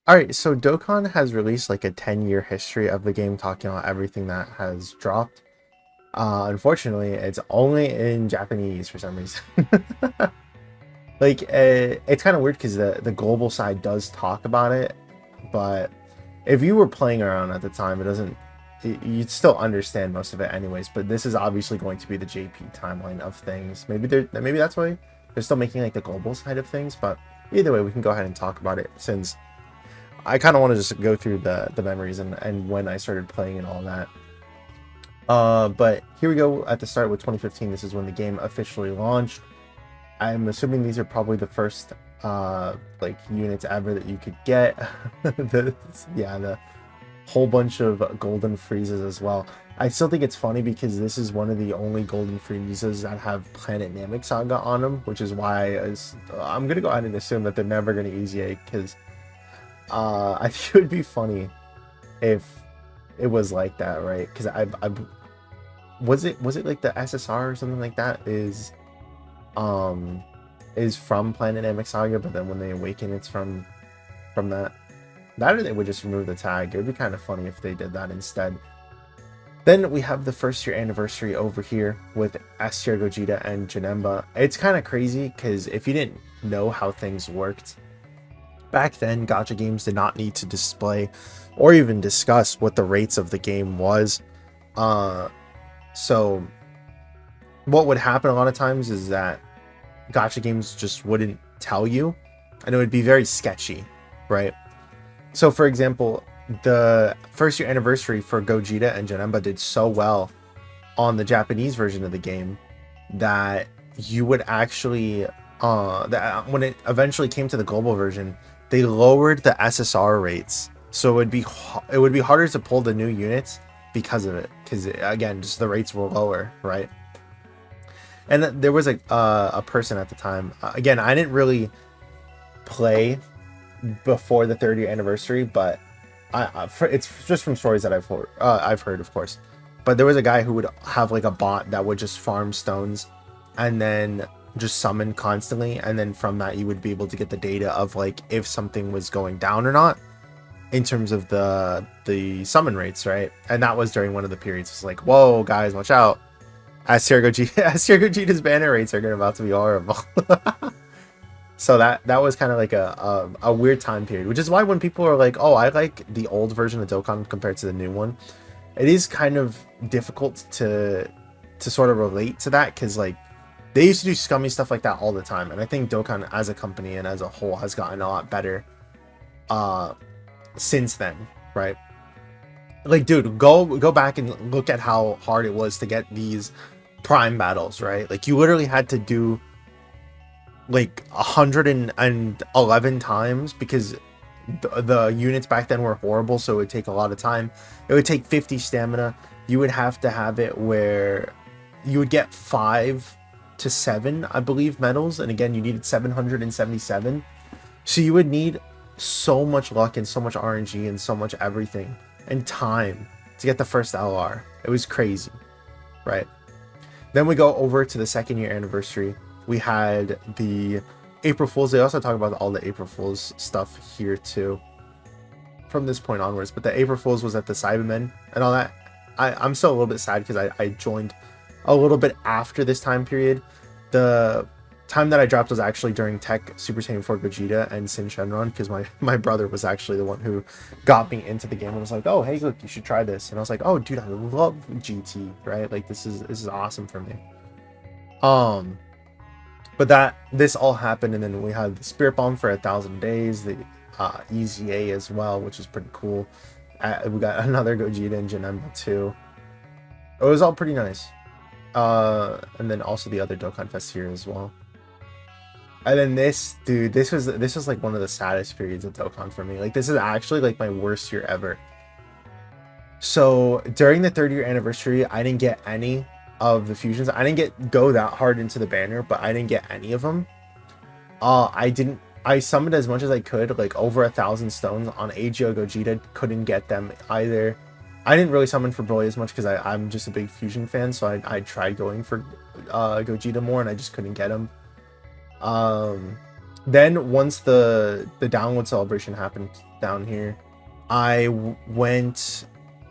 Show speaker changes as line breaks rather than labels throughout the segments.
All right, so Dokkan has released like a 10-year history of the game talking about everything that has dropped. Unfortunately, it's only in Japanese for some reason. Like, it's kind of weird because the global side does talk about it, but if you were playing around at the time, it doesn't. You'd still understand most of it anyways. But this is obviously going to be the JP timeline of things. Maybe that's why they're still making like the global side of things. But either way, we can go ahead and talk about it since I kind of want to just go through the memories and when I started playing and all that. But here we go at the start with 2015. This is when the game officially launched. I'm assuming these are probably the first like units ever that you could get. The whole bunch of golden freezes as well. I still think it's funny because this is one of the only golden freezes that have Planet Namek Saga on them, which is why I'm gonna go ahead and assume that they're never gonna EZA because I think it would be funny if it was like that, right? Because I was it like the SSR or something like that um is from Planet Namek Saga, but then when they awaken, it's from that or they would just remove the tag. It would be kind of funny if they did that instead. Then we have the first year anniversary over here with S Tier Gogeta and Janemba. It's kind of crazy because if you didn't know how things worked back then, gacha games did not need to display or even discuss what the rates of the game was. So what would happen a lot of times is that gacha games just wouldn't tell you, and it would be very sketchy, right? So for example, the first year anniversary for Gogeta and Janemba did so well on the Japanese version of the game that you would actually that when it eventually came to the global version, they lowered the SSR rates. So it would be harder to pull the new units because of it, because again, just the rates were lower, right? And there was a person at the time. Again, I didn't really play before the 30th anniversary, but it's just from stories that I've heard, of course. But there was a guy who would have like a bot that would just farm stones and then just summon constantly, and then from that you would be able to get the data of like if something was going down or not in terms of the summon rates, right? And that was during one of the periods. It's like, whoa, guys, watch out! As Gogeta's banner rates are about to be horrible. So that was kind of like a weird time period, which is why when people are like, "Oh, I like the old version of Dokkan compared to the new one," it is kind of difficult to sort of relate to that because like they used to do scummy stuff like that all the time, and I think Dokkan as a company and as a whole has gotten a lot better since then, right? Like, dude, go back and look at how hard it was to get these prime battles, right? Like you literally had to do like 111 times because the units back then were horrible, so it would take a lot of time. It would take 50 stamina. You would have to have it where you would get 5 to 7, I believe, medals, and again you needed 777, so you would need so much luck and so much RNG and so much everything and time to get the first LR. It was crazy, right? Then we go over to the second year anniversary. We had the April Fools. They also talk about all the April Fools stuff here too from this point onwards. But the April Fools was at the Cybermen and all that. I'm still a little bit sad because I joined a little bit after this time period. The time that I dropped was actually during Tech Super Saiyan 4 Gogeta and Sin Shenron because my brother was actually the one who got me into the game and was like, oh, hey, look, you should try this. And I was like, oh, dude, I love GT, right? Like, this is awesome for me. But this all happened, and then we had the Spirit Bomb for 1,000 days, the EZA as well, which is pretty cool. We got another Gogeta and Janemba too. It was all pretty nice. And then also the other Dokkan Fest here as well. And then this was like one of the saddest periods of Dokkan for me. Like this is actually like my worst year ever. So during the 30th anniversary, I didn't get any of the fusions. I didn't go that hard into the banner, but I didn't get any of them. I summoned as much as I could, like over 1,000 stones on AGO Gogeta. Couldn't get them either. I didn't really summon for Broly as much because I'm just a big fusion fan, so I tried going for Gogeta more and I just couldn't get him. Then once the download celebration happened down here, I went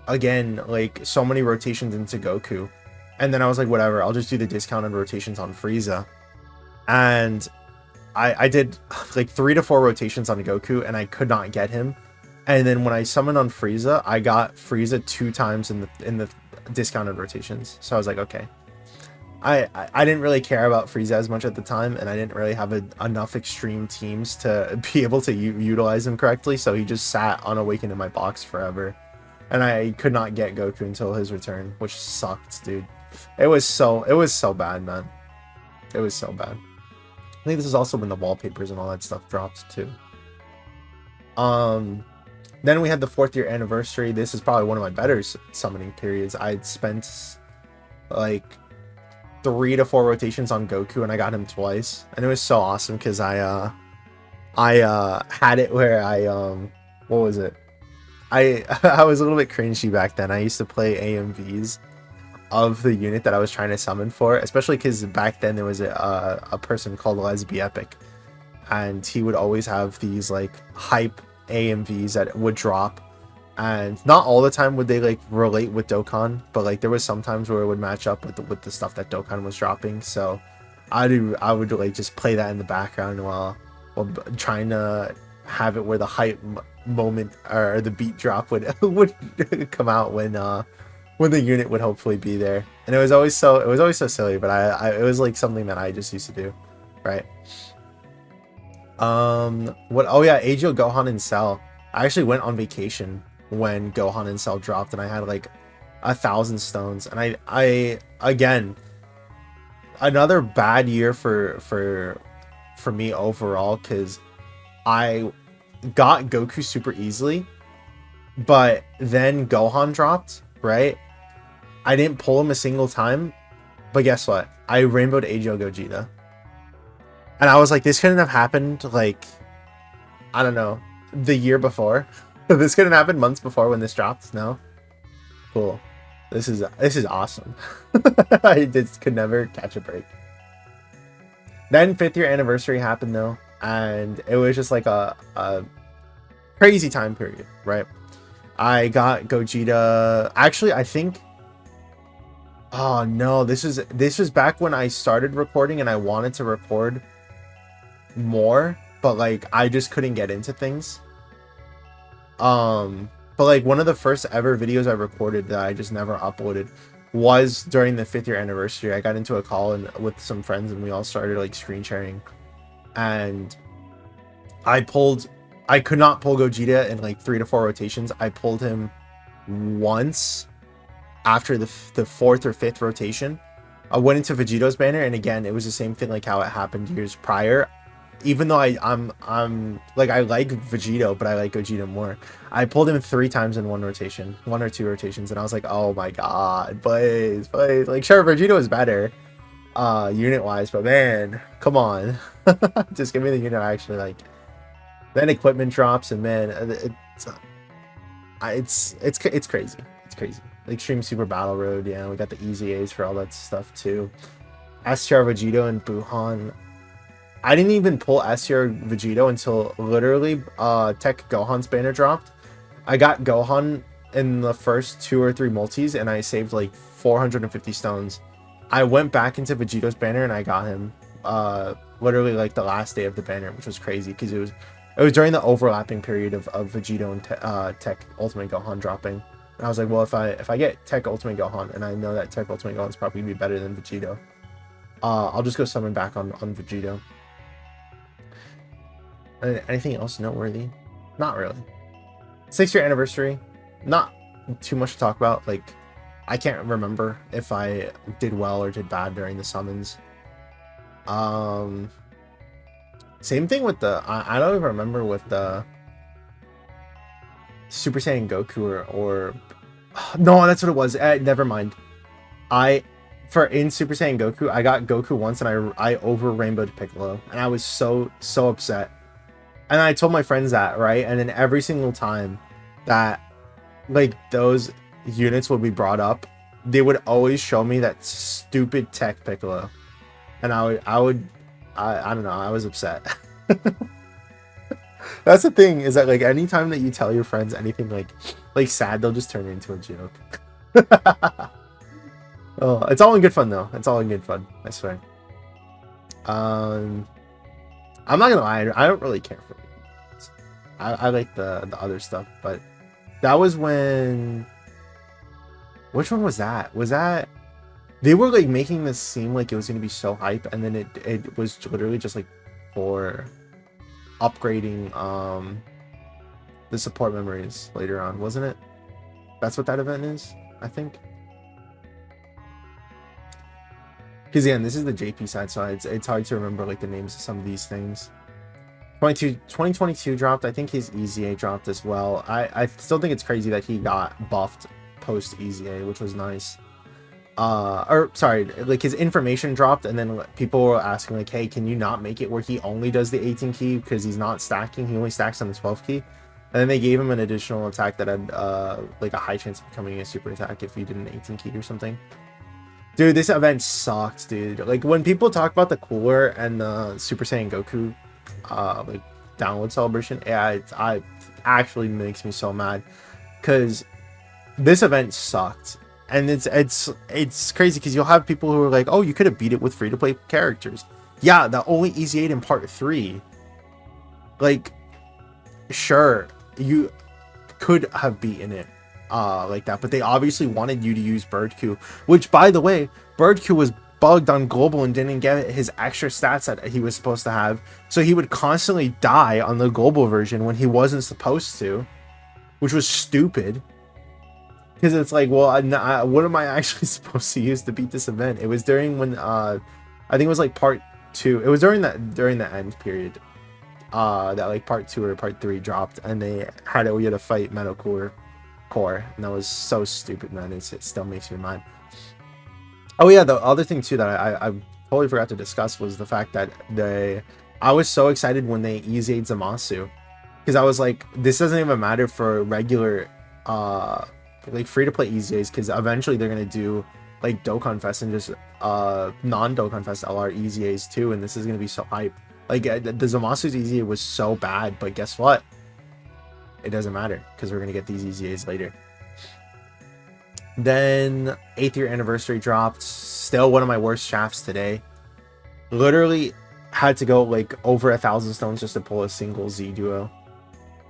again like so many rotations into Goku, and then I was like, whatever, I'll just do the discounted rotations on Frieza, and I did like 3 to 4 rotations on Goku, and I could not get him. And then when I summoned on Frieza, I got Frieza 2 times in the discounted rotations. So I was like, okay. I didn't really care about Frieza as much at the time, and I didn't really have enough extreme teams to be able to utilize him correctly. So he just sat unawakened in my box forever, and I could not get Goku until his return, which sucked, dude. It was so bad, man. It was so bad. I think this is also when the wallpapers and all that stuff dropped too. Then we had the 4th year anniversary. This is probably one of my better summoning periods. I'd spent like 3 to 4 rotations on Goku, and I got him twice, and it was so awesome because I had it where I what was it? I was a little bit cringy back then. I used to play AMVs of the unit that I was trying to summon for, especially because back then there was a person called Lesby Epic, and he would always have these like hype AMVs that would drop, and not all the time would they like relate with Dokkan, but like there was sometimes where it would match up with the stuff that Dokkan was dropping. So I would like just play that in the background while trying to have it where the hype moment or the beat drop would come out when the unit would hopefully be there. And it was always so silly, but I it was like something that I just used to do, right? What? Oh yeah, Agio, Gohan, and Cell. I actually went on vacation when Gohan and Cell dropped, and I had like 1,000 stones. And I again, another bad year for me overall, because I got Goku super easily, but then Gohan dropped, right? I didn't pull him a single time, but guess what? I rainbowed Agio Gogeta. And I was like, this couldn't have happened, like, I don't know, the year before. This couldn't happen months before when this dropped. No? Cool. This is awesome. I just could never catch a break. Then 5th year anniversary happened though, and it was just like a crazy time period, right? I got Gogeta. Actually, I think, oh no, this was back when I started recording and I wanted to record more, but like I just couldn't get into things. But like one of the first ever videos I recorded that I just never uploaded was during the 5th year anniversary. I got into a call with some friends, and we all started like screen sharing, and I could not pull Gogeta in like 3 to 4 rotations. I pulled him once after the 4th or 5th rotation. I went into Vegito's banner, and again it was the same thing like how it happened years prior. Even though I'm like, I like Vegito, but I like Gogeta more. I pulled him 3 times in 1 or 2 rotations, and I was like, oh my god, please. Like, sure, Vegito is better, unit wise, but man, come on, just give me the unit I actually like. Then equipment drops, and man, it's crazy. It's crazy. The Extreme Super Battle Road, yeah, we got the easy A's for all that stuff too. STR Vegito and Buhan. I didn't even pull STR Vegito until literally Tech Gohan's banner dropped. I got Gohan in the first 2 or 3 multis, and I saved like 450 stones. I went back into Vegito's banner and I got him literally like the last day of the banner, which was crazy because it was during the overlapping period of Vegito and Tech Ultimate Gohan dropping. And I was like, well, if I get Tech Ultimate Gohan, and I know that Tech Ultimate Gohan is probably gonna be better than Vegito, I'll just go summon back on Vegito. Anything else noteworthy? Not really. 6th year anniversary, not too much to talk about. Like, I can't remember if I did well or did bad during the summons. Same thing with the, I don't even remember with the Super Saiyan Goku or no, that's what it was. Never mind. In Super Saiyan Goku, I got Goku once, and I over rainbowed Piccolo, and I was so upset. And I told my friends that, right? And then every single time that like those units would be brought up, they would always show me that stupid Tech Piccolo, and I don't know, I was upset. That's the thing, is that like anytime that you tell your friends anything like sad, they'll just turn it into a joke. Oh, it's all in good fun though. It's all in good fun, I swear. Um, I'm not gonna lie, I don't really care for it. I like the other stuff, but that was when. Which one was that? Was that they were like making this seem like it was gonna be so hype, and then it was literally just like for upgrading the support memories later on, wasn't it? That's what that event is, I think. Because again, this is the JP side, so it's hard to remember like the names of some of these things. 2022 dropped. I think his EZA dropped as well. I still think it's crazy that he got buffed post EZA, which was nice. Or sorry, like his information dropped, and then people were asking like, hey, can you not make it where he only does the 18 key because he's not stacking, he only stacks on the 12 key. And then they gave him an additional attack that had like a high chance of becoming a super attack if he did an 18 key or something. Dude, this event sucked, dude. Like when people talk about the cooler and the Super Saiyan Goku like download celebration, yeah, it actually makes me so mad, because this event sucked. And it's crazy because you'll have people who are like, oh, you could have beat it with free-to-play characters. Yeah, that only EZ8 in part 3. Like, sure, you could have beaten it like that, but they obviously wanted you to use Birdcue, which, by the way, Birdcue was bugged on global and didn't get his extra stats that he was supposed to have, so he would constantly die on the global version when he wasn't supposed to, which was stupid. Because it's like, well, what am I actually supposed to use to beat this event? It was during when I think it was like part 2. It was during the end period that like part 2 or part 3 dropped, and they had to fight Metal Core, and that was so stupid, man. It still makes me mad. Oh yeah, the other thing too that I totally forgot to discuss was the fact that I was so excited when they EZ'd Zamasu, because I was like, this doesn't even matter for regular like free-to-play EZAs, because eventually they're gonna do like Dokkan Fest and just non-Dokkan Fest LR EZAs too, and this is gonna be so hype. Like the Zamasu's EZA was so bad, but guess what? It doesn't matter, because we're gonna get these EZAs later. Then 8th year anniversary dropped. Still one of my worst shafts today. Literally had to go like over 1,000 stones just to pull a single Z duo.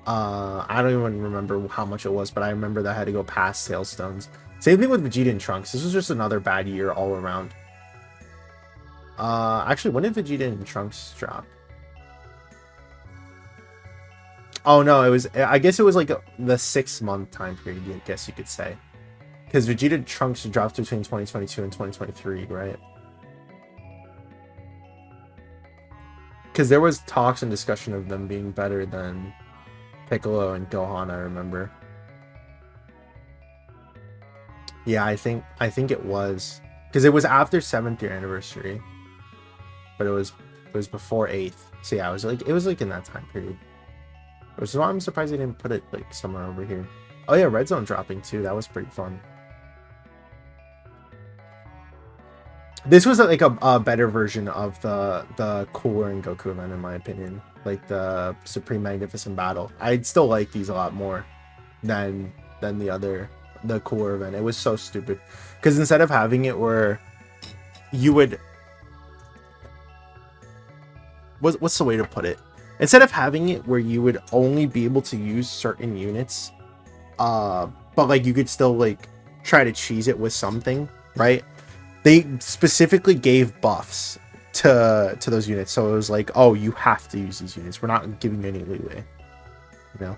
I don't even remember how much it was, but I remember that I had to go past Tailstones. Same thing with Vegeta and Trunks. This was just another bad year all around. Actually, when did Vegeta and Trunks drop? Oh no, I guess it was like the 6-month time period, I guess you could say. Because Vegeta and Trunks dropped between 2022 and 2023, right? Because there was talks and discussion of them being better than Piccolo and Gohan, I remember. Yeah, I think it was, because it was after 7th year anniversary, but it was before 8th. So yeah, it was like in that time period. Which is why I'm surprised they didn't put it like somewhere over here. Oh yeah, Red Zone dropping too. That was pretty fun. This was like a better version of the Cooler and Goku event, in my opinion. Like the Supreme Magnificent Battle. I'd still like these a lot more than the Cooler event. It was so stupid, because instead of having it where you would, what's the way to put it? Instead of having it where you would only be able to use certain units, but like you could still like try to cheese it with something, right? They specifically gave buffs to those units, so it was like, oh, you have to use these units. We're not giving you any leeway, you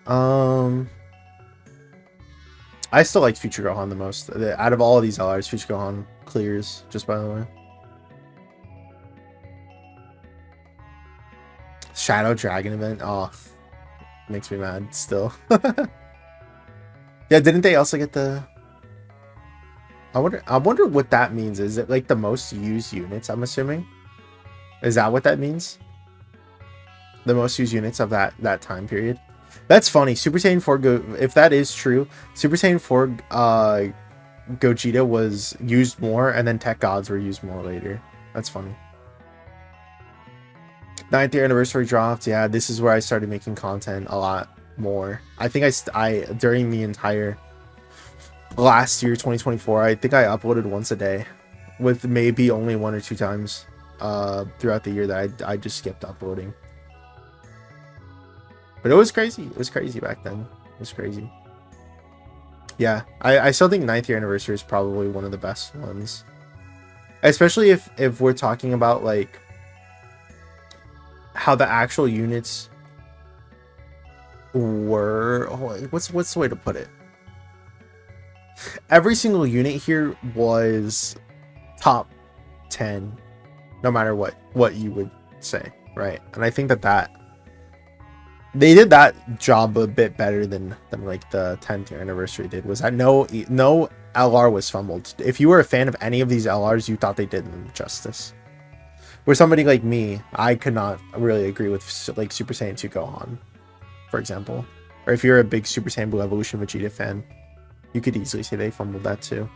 know. I still liked Future Gohan the most out of all of these LRs. Future Gohan clears, just by the way. Shadow Dragon event, oh, makes me mad still. Yeah, didn't they also get the? I wonder what that means. Is it like the most used units? I'm assuming. Is that what that means? The most used units of that time period. That's funny. Super Saiyan 4 if that is true, Super Saiyan 4 Gogeta was used more, and then Tech Gods were used more later. That's funny. 9th year anniversary dropped. Yeah, this is where I started making content a lot more. I think I during the entire last year, 2024, I think I uploaded once a day, with maybe only 1 or 2 times throughout the year that I just skipped uploading. But it was crazy. It was crazy back then. It was crazy. Yeah, I still think 9th year anniversary is probably one of the best ones. Especially if we're talking about like how the actual units were. Oh, what's the way to put it? Every single unit here was top 10, no matter what you would say, right? And I think that they did that job a bit better than like the 10th year anniversary did. Was that no LR was fumbled. If you were a fan of any of these LRs, you thought they did them justice. Where somebody like me, I could not really agree with like Super Saiyan 2 Gohan, for example. Or if you're a big Super Saiyan Blue Evolution Vegeta fan, you could easily say they fumbled that too.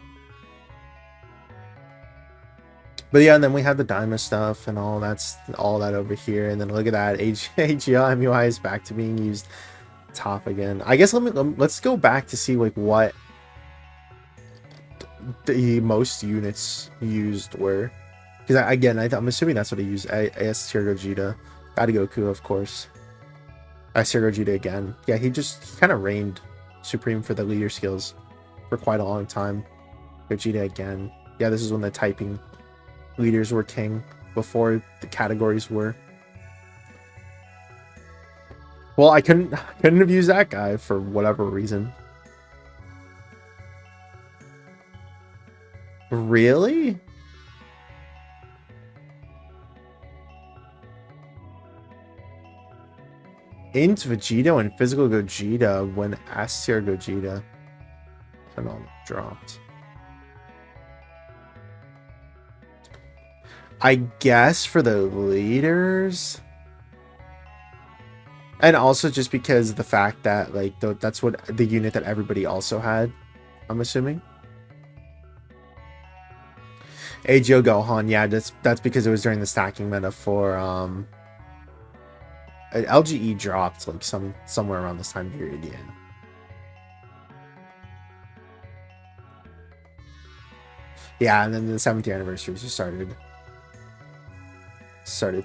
But yeah, and then we have the Daima stuff and all that over here. And then look at that, AGL MUI is back to being used top again. I guess let's go back to see like what the most units used were. Because I'm assuming that's what he used. S tier Gogeta. Gotta Goku, of course. S tier Gogeta again. Yeah, he kind of reigned supreme for the leader skills for quite a long time. Gogeta again. Yeah, this is when the typing leaders were king, before the categories were. Well, I couldn't have used that guy for whatever reason. Really? Int Vegeta and Physical Gogeta when S tier Gogeta and all dropped. I guess for the leaders, and also just because of the fact that like that's what the unit that everybody also had, I'm assuming. AGO Gohan, yeah, that's because it was during the stacking meta for LGE dropped like somewhere around this time period, yeah. Yeah, and then the 7th year anniversary just started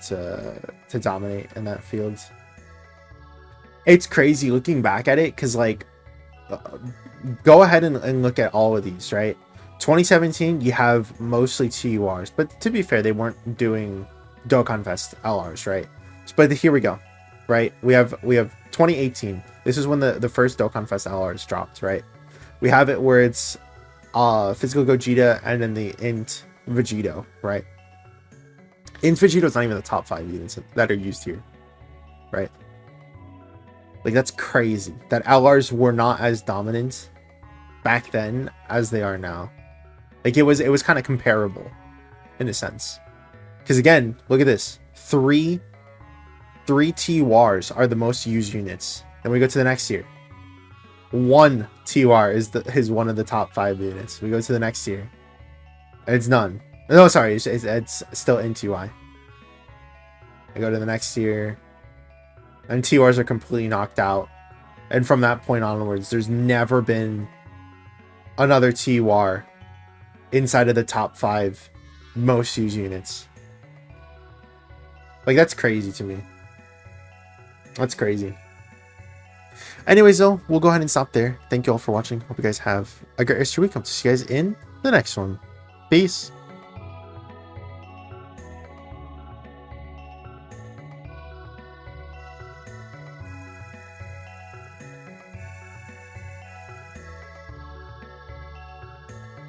to dominate in that field. It's crazy looking back at it, because like go ahead and look at all of these, right? 2017 you have mostly TURs, but to be fair, they weren't doing Dokkan Fest LRs, right? But here we go, right? We have 2018. This is when the first Dokkan Fest LRs dropped, right? We have it where it's Physical Gogeta and then the Int Vegito, right? Int Vegito's not even the top 5 units that are used here, right? Like, that's crazy that LRs were not as dominant back then as they are now. Like, it was kind of comparable in a sense, because again, look at this, three TURs are the most used units. Then we go to the next year, 1 TUR is one of the top 5 units. We go to the next year, and it's none. No, sorry, it's still in TUI. I go to the next year, and TURs are completely knocked out. And from that point onwards, there's never been another TUR inside of the top 5 most used units. Like, that's crazy to me. That's crazy. Anyways, though, we'll go ahead and stop there. Thank you all for watching. Hope you guys have a great rest of your week. Hope to see you guys in the next one. Peace.